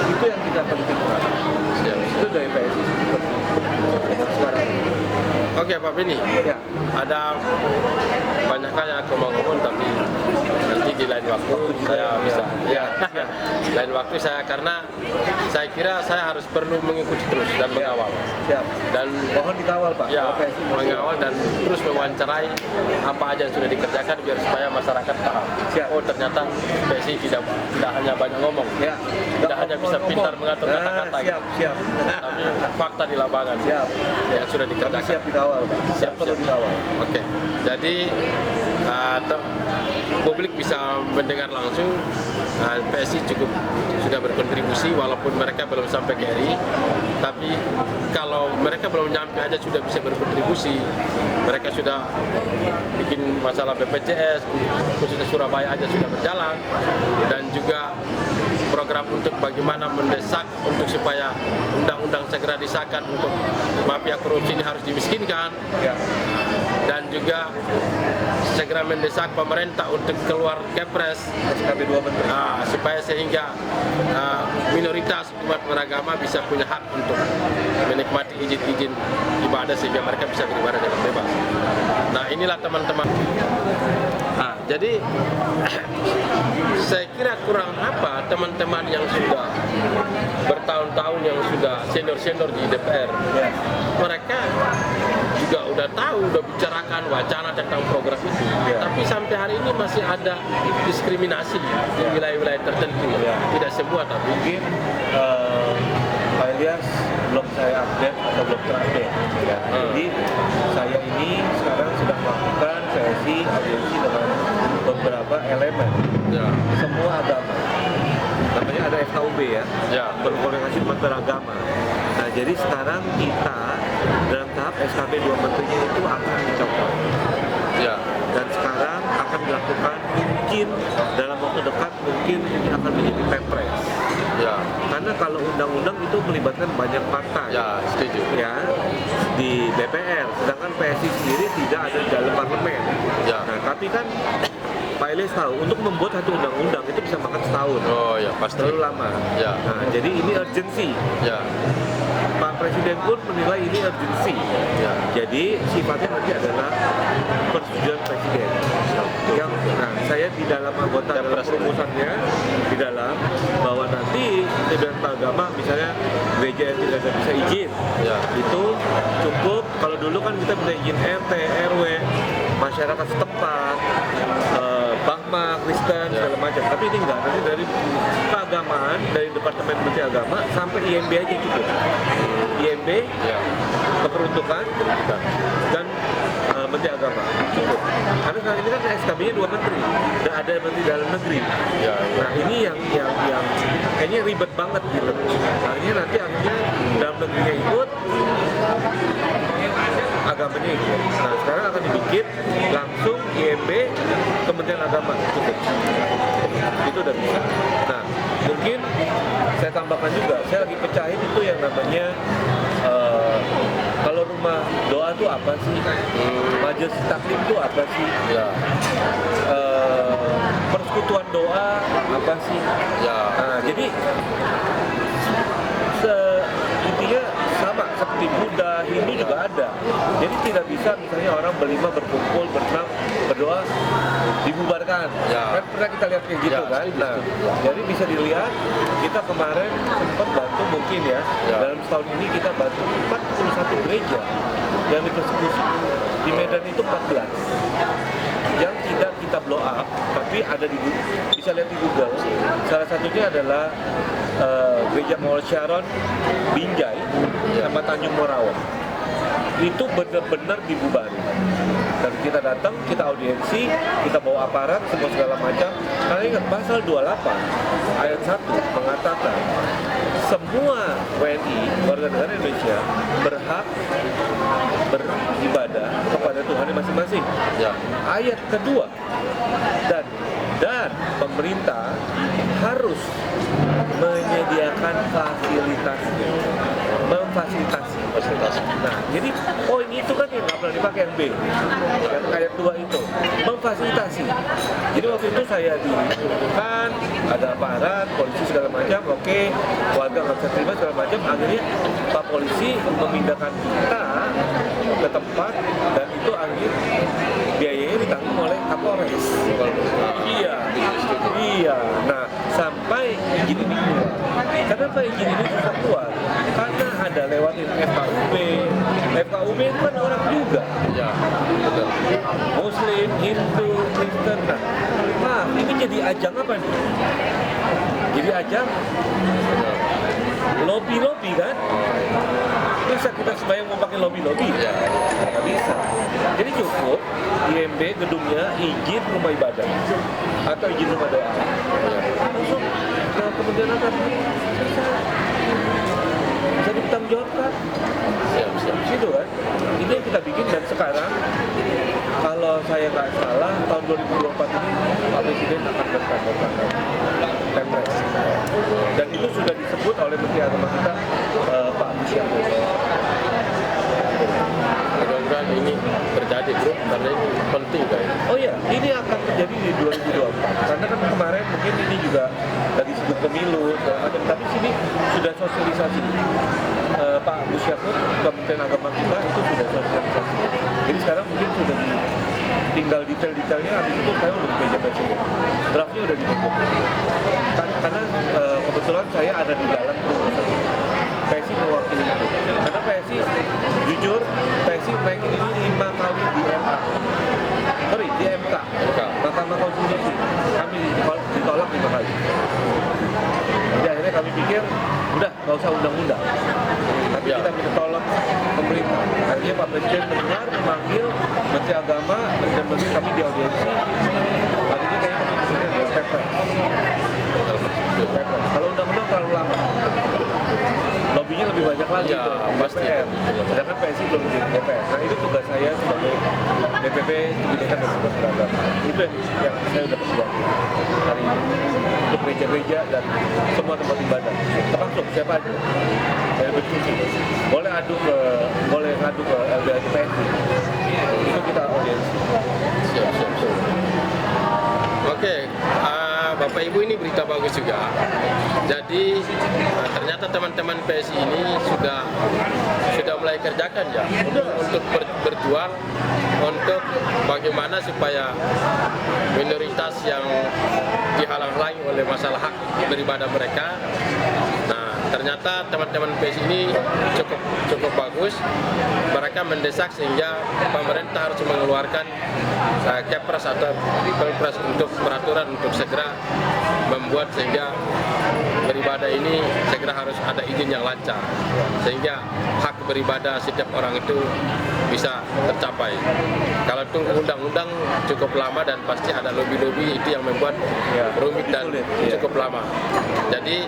Itu yang kita pentingkan. Itu dari PSI sekarang. Oke Pak Beni, Ya. ada banyak hal yang aku mau ngomong tapi nanti di lain waktu saya bisa. Lain waktu karena saya kira saya harus perlu mengikuti terus dan mengawal. Siap. Dan Mohon dikawal, Pak. ya, PSI mengawal dan terus mewawancarai apa aja yang sudah dikerjakan biar supaya masyarakat paham. Siap. Oh ternyata PSI tidak hanya banyak ngomong, Ya. tidak hanya bisa pintar mengatur kata-kata, Siap. tapi fakta di lapangan Siap. yang sudah Kami dikerjakan. siap dikawal, Pak. Siap. Perlu dikawal. Oke, jadi publik bisa mendengar langsung PSI cukup sudah berkontribusi walaupun mereka belum sampai ke RI, tapi kalau mereka belum nyampe aja sudah bisa berkontribusi. Mereka sudah bikin masalah BPJS, khususnya Surabaya aja sudah berjalan, dan juga program untuk bagaimana mendesak untuk supaya undang-undang segera disahkan untuk mafia korupsi ini harus dimiskinkan. Ya. Dan juga segera mendesak pemerintah untuk keluar Kepres SKB 2 Menteri. supaya sehingga minoritas umat beragama bisa punya hak untuk menikmati izin-izin ibadah sehingga mereka bisa beribadah dengan bebas. Nah inilah teman-teman. Jadi saya kira kurang apa teman-teman yang sudah bertahun-tahun yang sudah senior-senior di DPR, mereka juga udah tahu, udah bicarakan wacana tentang program itu, tapi sampai hari ini masih ada diskriminasi di wilayah-wilayah tertentu. Tidak semua, tapi Mungkin Pak Ilyas belum saya update atau belum terupdate. Ya. Jadi saya ini sekarang sedang melakukan sesi audiensi dengan beberapa elemen, semua agama. Namanya ada FKUB ya, berkoordinasi dengan beragama. Nah jadi sekarang kita dalam tahap SKB 2 Menterinya itu akan dicopot. Dan sekarang akan dilakukan mungkin dalam waktu dekat mungkin ini akan menjadi Perpres. Karena kalau undang-undang itu melibatkan banyak partai. setuju. Ya, di DPR, sedangkan PSI sendiri tidak ada di dalam parlemen. Nah, tapi kan Pak Ilyas tahu, untuk membuat satu undang-undang itu bisa makan setahun. Oh ya, pasti. Terlalu lama. Nah, jadi ini urgensi. Pak Presiden pun menilai ini urgensi. Jadi sifatnya nanti adalah persetujuan Presiden. Yang, saya di dalam anggota dalam perumusannya di dalam bahwa nanti Kementerian Agama misalnya gereja yang tidak bisa izin, itu cukup. Kalau dulu kan kita bisa izin RT, RW, masyarakat setempat, Bahma, Kristen, segala macam. Tapi ini enggak, nanti dari keagamaan, dari Departemen Menteri Agama sampai IMB aja cukup. IMB, keperuntukan, dan Menteri Agama cukup. Karena sekarang ini kan SKB-nya 2 menteri, dan ada Menteri Dalam Negeri. Nah ini yang kayaknya ribet banget gitu. Akhirnya nanti dalam negerinya ikut, agamanya ikut. Nah sekarang akan dibikin langsung IMB Kementerian Agama cukup. Itu udah bisa. Nah mungkin saya tambahkan juga, saya lagi pecahin itu yang namanya kalau rumah doa itu apa sih? Majelis taklim itu apa sih? Persekutuan doa apa sih? Nah, jadi intinya sama seperti Buddha, Hindu juga ada. Jadi tidak bisa misalnya orang berlima berkumpul, berenam, berdoa, dibubarkan. Ya. Kan pernah kita lihat kayak gitu Ya, kan. setuju, Nah, jadi bisa dilihat kita kemarin sempat bantu mungkin ya, dalam setahun ini kita bantu 41 gereja yang dipersekusi. Di Medan itu 14 yang tidak kita blow up, tapi ada di bisa lihat di Google. Salah satunya adalah Gereja Mall Sharon Binjai sama Tanjung Morawang. Itu benar-benar dibubarin. Dan kita datang, kita audiensi, kita bawa aparat, semua segala macam. Karena ingat pasal 28 ayat 1 mengatakan semua WNI warga negara Indonesia berhak beribadah kepada Tuhan masing-masing. Ya. Ayat kedua, dan pemerintah harus menyediakan memfasilitasi. Nah, jadi poin itu kan yang nggak pernah dipakai yang B, yang ayat 2 itu, memfasilitasi. Jadi waktu itu saya ditunjukkan, ada aparat, polisi segala macam, oke, warga nggak bisa terima segala macam, akhirnya Pak Polisi memindahkan kita ke tempat, dan itu akhirnya biayanya ditanggung oleh Kapolres. Iya. Nah, sampai izin ini keluar. Kenapa izin ini bisa keluar? Karena ada lewatin FKUB. FKUB itu kan orang juga. Ya. Betul. Muslim, Hindu, Kristen. Nah, ini jadi ajang apa nih? Jadi ajang lobby kan? Bisa kita sembahyang mau pakai lobby? Ya, nggak bisa. Jadi cukup IMB gedungnya izin rumah ibadah atau izin rumah doa. Langsung ke Kementerian Agama. Bisa dipertanggungjawabkan. Siap. Situ kan? Itu yang kita bikin, dan sekarang kalau saya nggak salah tahun 2024 ini Pak Presiden akan bertanggung Kepres. Dan itu sudah disebut oleh Menteri Agama kita, Pak Busyako. Mudah-mudahan ini terjadi, bro, karena ini penting kan. Oh iya, ini akan terjadi di 2024. Karena kan kemarin mungkin ini juga lagi sibuk pemilu segala macam, tapi sini sudah sosialisasi. Pak Busyako, Kementerian Agama kita itu sudah sosialisasi. Jadi sekarang mungkin sudah tinggal detail-detailnya, habis itu saya udah di meja presiden. Draftnya udah dibentuk. Karena kebetulan saya ada di dalam perusahaan. PSI mewakili itu. Karena PSI, jujur, PSI naik ini 5 kali di MK. Di MK. Mahkamah Konstitusi. Kami ditolak 5 kali. Jadi akhirnya kami pikir, udah, nggak usah undang-undang. Tapi kita minta tolong pemerintah. Akhirnya Pak Presiden mendengar, memanggil Menteri Agama, dan Menteri kami di audiensi. Akhirnya kayaknya kami disini adalah Kepres. Kalau undang-undang terlalu lama. Lobbynya lebih banyak lagi Ya, tuh, pasti. DPR. Sedangkan PSI belum di DPR. Nah, itu tugas saya sebagai DPP Pendidikan dan Pendidikan Agama. Itu yang saya udah perjuangkan hari ini untuk gereja-gereja dan semua tempat ibadah. Termasuk siapa aja. Saya berdiskusi. Boleh ngadu ke LBH PSI. Itu kita audiensi. Siap. Oke, Bapak Ibu, ini berita bagus juga. Jadi ternyata teman-teman PSI ini sudah mulai kerjakan ya untuk berjuang untuk bagaimana supaya minoritas yang dihalang-halangi oleh masalah hak beribadah mereka. Nah, ternyata teman-teman PSI ini cukup bagus. Mereka mendesak sehingga pemerintah harus mengeluarkan Kepres atau Perpres untuk peraturan untuk segera membuat sehingga beribadah ini segera harus ada izin yang lancar sehingga hak beribadah setiap orang itu bisa tercapai. Kalau tunggu undang-undang cukup lama dan pasti ada lobby-lobby, itu yang membuat rumit dan cukup lama. Jadi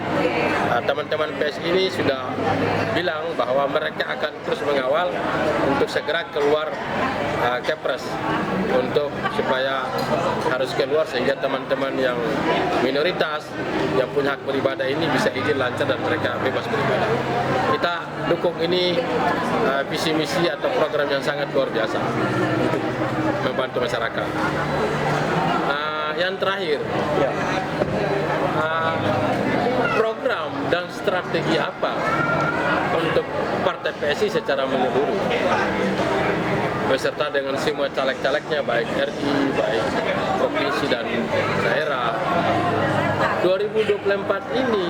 teman-teman PSI ini sudah bilang bahwa mereka akan terus mengawal untuk segera keluar Kepres untuk supaya harus keluar sehingga teman-teman yang minoritas yang punya hak beribadah ini bisa izin lancar dan mereka bebas beribadah. Kita dukung ini visi misi atau program yang sangat luar biasa untuk membantu masyarakat. Yang terakhir, program dan strategi apa untuk Partai PSI secara menyeluruh beserta dengan semua caleg-calegnya, baik RI, baik provinsi dan daerah. 2024 ini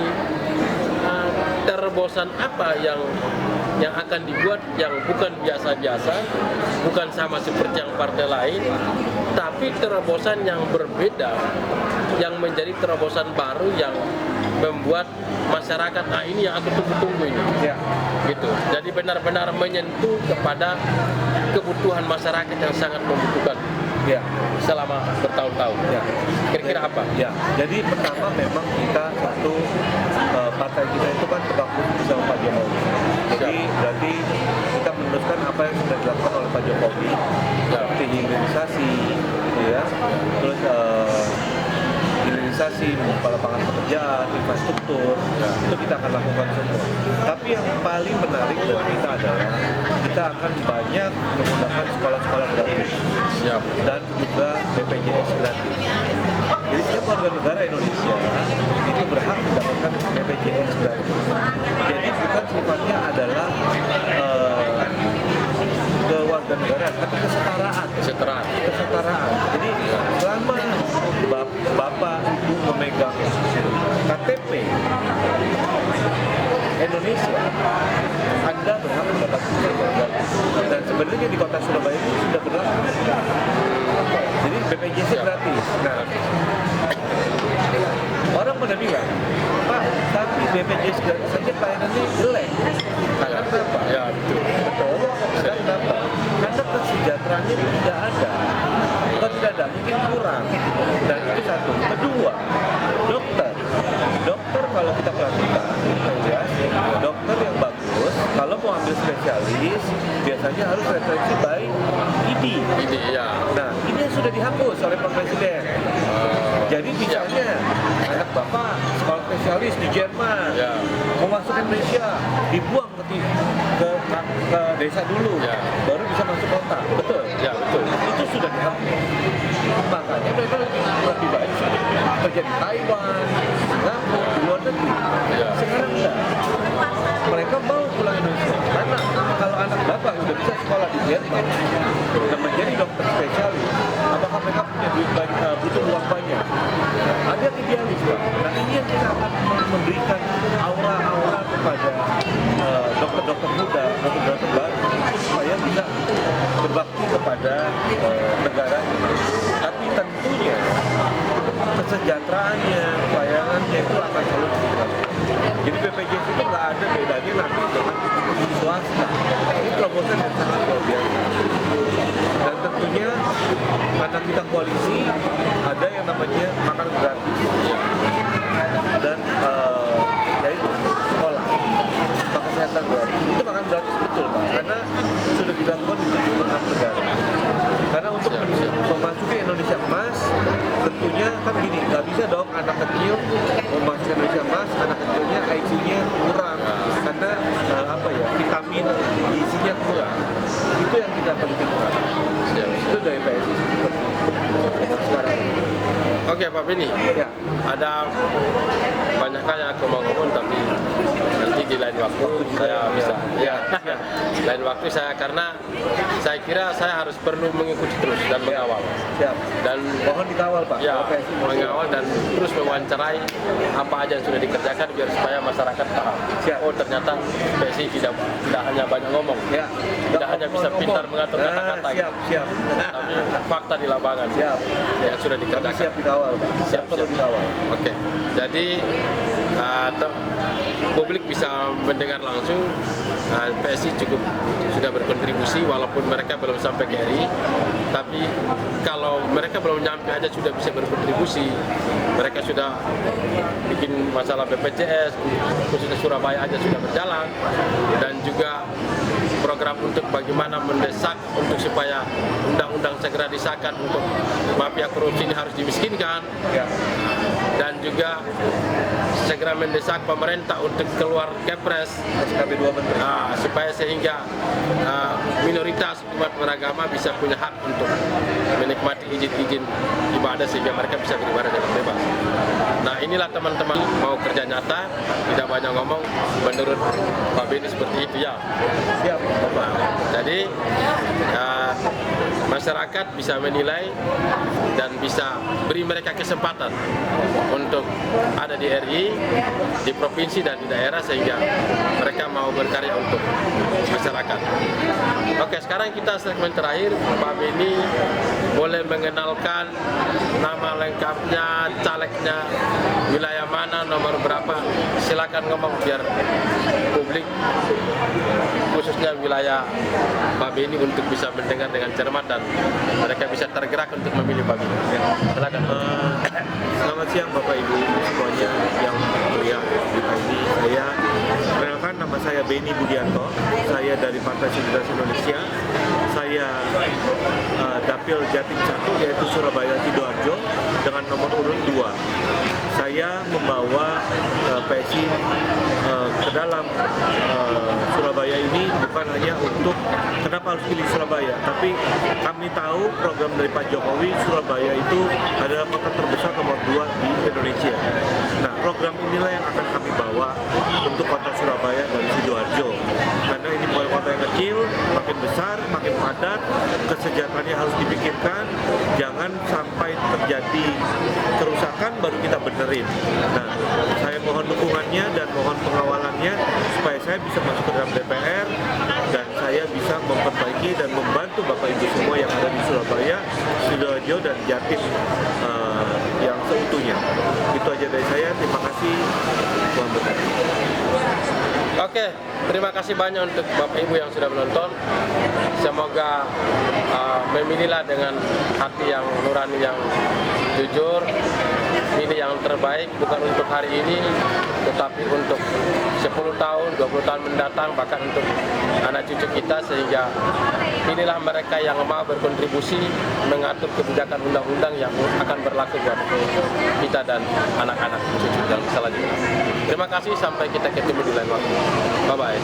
terobosan apa yang akan dibuat yang bukan biasa-biasa, bukan sama seperti yang partai lain, tapi terobosan yang berbeda, yang menjadi terobosan baru yang membuat masyarakat, nah ini yang aku tunggu-tunggu ini. Ya. Gitu. Jadi benar-benar menyentuh kepada kebutuhan masyarakat yang sangat membutuhkan. Ya. Selama bertahun-tahun. Ya. Kira-kira apa? Ya. Jadi pertama memang kita satu partai kita itu kan terbangun bersama Pak Jokowi. Jadi berarti kita meneruskan apa yang sudah dilakukan oleh Pak Jokowi, seperti hilirisasi, gitu ya. Terus hilirisasi, membuka lapangan pekerjaan, infrastruktur, itu kita akan lakukan semua. Tapi yang paling menarik bagi kita adalah kita akan banyak menggunakan sekolah-sekolah gratis dan juga BPJS gratis. Jadi setiap warga negara Indonesia itu berhak mendapatkan BPJS gratis. Jadi bukan sifatnya adalah kewarganegaraan, tapi kesetaraan. Jadi selama bapak ibu memegang KTP Indonesia, Anda berhak mendapatkan BPJS. Dan sebenarnya di kota Surabaya itu sudah berlaku. Jadi BPJS gratis. Nah, orang pada bilang, Pak, tapi BPJS gratis saja pelayanannya jelek. Karena kenapa? Ya, betul. Karena kenapa? Karena kesejahteraannya tidak ada. Bukan tidak ada, mungkin kurang. Dan itu satu. Kedua, dokter kalau kita perhatikan, ya, dokter yang bagus, kalau mau ambil spesialis, biasanya harus referensi by ID. Ya. Nah, ini yang sudah dihapus oleh Pak Presiden. Jadi misalnya anak bapak sekolah spesialis di Jerman, mau masuk Indonesia, dibuang ke desa dulu, baru bisa masuk kota. Betul? Ya, betul. Itu sudah dihapus. Makanya mereka lebih baik kerja di Taiwan, Singapura, di luar negeri. Sekarang enggak. Mereka mau pulang Indonesia. Karena kalau anak bapak udah bisa sekolah di Jerman dan menjadi dokter spesialis, apakah mereka punya duit banyak, butuh uang banyak? Ada yang idealis, Pak. Nah, ini yang kita akan memberikan aura-aura kepada dokter-dokter muda, dokter-dokter baru, supaya bisa berbakti kepada negara ini. Tapi tentunya kesejahteraannya, pelayanannya itu akan selalu dilakukan. Jadi BPJS itu nggak ada bedanya nanti dengan swasta. Ini terobosan yang sangat luar biasa. Dan tentunya karena kita koalisi, ada yang namanya makan gratis. Dan yaitu sekolah, kesehatan gratis. Itu makan gratis betul, Pak. Karena sudah dilakukan di 76 negara. Karena untuk memasuki Indonesia Emas, tentunya kan gini, nggak bisa dong anak kecil memasuki Indonesia Emas, anak kecilnya IQ-nya kurang, karena vitamin gizinya kurang. Itu yang kita pentingkan. Itu dari PSI sekarang. Oke, Pak Beni. Ya. Ada banyak hal yang aku mau ngomong, tapi nanti di lain waktu saya bisa. Lain waktu karena saya kira saya harus perlu mengikuti terus dan mengawal. Siap. Dan mohon dikawal, Pak. Ya, mengawal dan terus mewawancarai apa aja yang sudah dikerjakan biar supaya masyarakat paham. Siap. Oh, ternyata PSI tidak hanya banyak ngomong. Ya. Tidak hanya bisa pintar mengatur kata-kata. Siap. Tapi fakta di lapangan. Siap. Yang sudah dikerjakan. Siap dikawal, Pak. Siap dikawal. Oke. Jadi publik bisa mendengar langsung PSI cukup sudah berkontribusi walaupun mereka belum sampai ke RI, tapi kalau mereka belum nyampe aja sudah bisa berkontribusi. Mereka sudah bikin masalah BPJS khususnya Surabaya aja sudah berjalan, dan juga program untuk bagaimana mendesak untuk supaya undang-undang segera disahkan untuk mafia korupsi ini harus dimiskinkan, dan juga segera mendesak pemerintah untuk keluar Kepres SKB 2 Menteri. supaya sehingga minoritas umat beragama bisa punya hak untuk menikmati izin-izin ibadah sehingga mereka bisa beribadah dengan bebas. Nah, inilah teman-teman mau kerja nyata, tidak banyak ngomong. Menurut Pak Beni seperti itu ya. Siap, Bapak. Jadi masyarakat bisa menilai dan bisa beri mereka kesempatan untuk ada di RI, di provinsi dan di daerah sehingga mereka mau berkarya untuk masyarakat. Oke, sekarang kita segmen terakhir. Pak Beni boleh mengenalkan nama lengkapnya, calegnya, wilayah mana, nomor berapa. Silakan ngomong biar publik khususnya wilayah Pak Beni untuk bisa mendengar dengan cermat dan mereka bisa tergerak untuk memilih Pak Beni. Silakan. Selamat siang Bapak Ibu semuanya yang melihat berita ini. Perkenalkan, nama saya Beni Budianto. Saya dari Partai Solidaritas Indonesia. Saya dapil Jatim 1 yaitu Surabaya Sidoarjo dengan nomor urut 2. Saya membawa PSI ke dalam Surabaya ini bukan hanya untuk kenapa harus pilih Surabaya, tapi kami tahu program dari Pak Jokowi, Surabaya itu adalah kota terbesar nomor 2 di Indonesia. Nah, program inilah yang akan kami bawa untuk kota Surabaya dan Sidoarjo. Karena ini bukan kota yang kecil, makin besar, makin padat, kesejahteraannya harus dipikirkan, jangan sampai terjadi kerusakan baru kita benerin. Nah, saya mohon dukungannya dan mohon pengawalannya supaya saya bisa masuk ke dalam DPR dan saya bisa memperbaiki dan membantu Bapak Ibu semua yang ada di Surabaya, Sidoarjo dan Jatim yang seutuhnya. Itu aja dari saya. Terima kasih. Tuhan berkati. Oke, terima kasih banyak untuk Bapak Ibu yang sudah menonton. Semoga memilihlah dengan hati yang nurani, yang jujur. Ini yang terbaik bukan untuk hari ini, tetapi untuk 10 tahun, 20 tahun mendatang, bahkan untuk anak cucu kita, sehingga inilah mereka yang mau berkontribusi mengatur kebijakan undang-undang yang akan berlaku buat kita dan anak-anak cucu yang selanjutnya. Terima kasih, sampai kita ketemu di lain waktu. Bye-bye.